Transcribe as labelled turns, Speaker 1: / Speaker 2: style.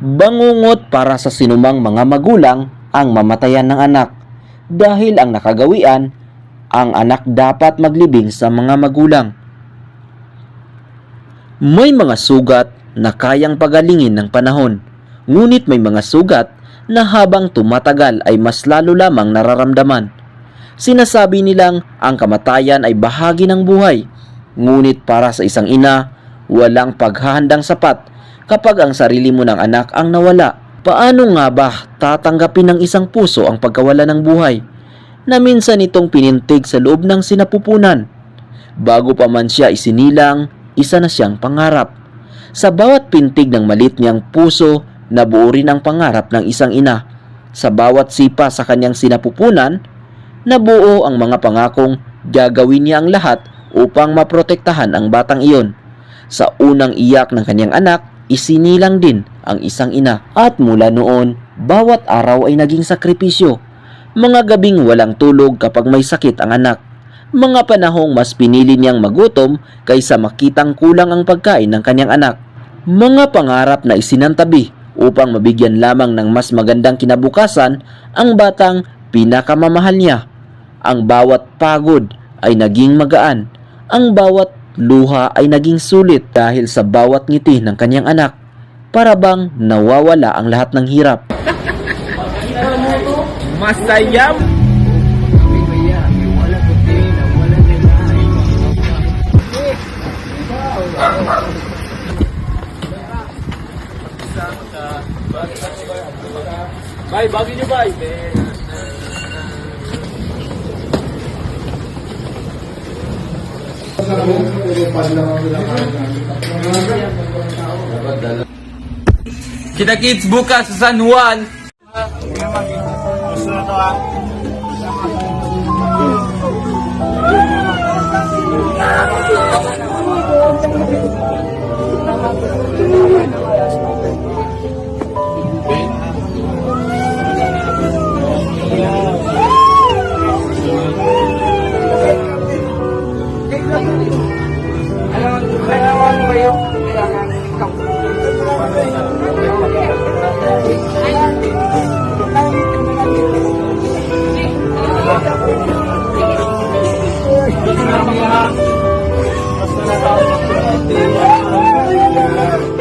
Speaker 1: Bangungot para sa sinumang mga magulang ang mamatayan ng anak dahil ang nakagawian, ang anak dapat maglibing sa mga magulang. May mga sugat na kayang pagalingin ng panahon, ngunit may mga sugat na habang tumatagal ay mas lalo lamang nararamdaman. Sinasabi nilang ang kamatayan ay bahagi ng buhay, ngunit para sa isang ina, walang paghahandang sapat kapag ang sarili mo ng anak ang nawala. Paano nga ba tatanggapin ng isang puso ang pagkawala ng buhay na minsan itong pinintig sa loob ng sinapupunan? Bago pa man siya isinilang, isa na siyang pangarap. Sa bawat pintig ng malit niyang puso, nabuo rin ang pangarap ng isang ina. Sa bawat sipa sa kanyang sinapupunan, nabuo ang mga pangakong gagawin niya ang lahat upang maprotektahan ang batang iyon. Sa unang iyak ng kanyang anak, isinilang din ang isang ina. At mula noon, bawat araw ay naging sakripisyo. Mga gabing walang tulog kapag may sakit ang anak. Mga panahong mas pinili niyang magutom kaysa makitang kulang ang pagkain ng kanyang anak. Mga pangarap na isinantabi upang mabigyan lamang ng mas magandang kinabukasan ang batang pinakamamahal niya. Ang bawat pagod ay naging magaan. Ang bawat luha ay naging sulit dahil sa bawat ngiti ng kanyang anak. Para bang nawawala ang lahat ng hirap.
Speaker 2: Masaya. Bye, bagi nyo bye. Kita kids bukas sa San Juan. Basta na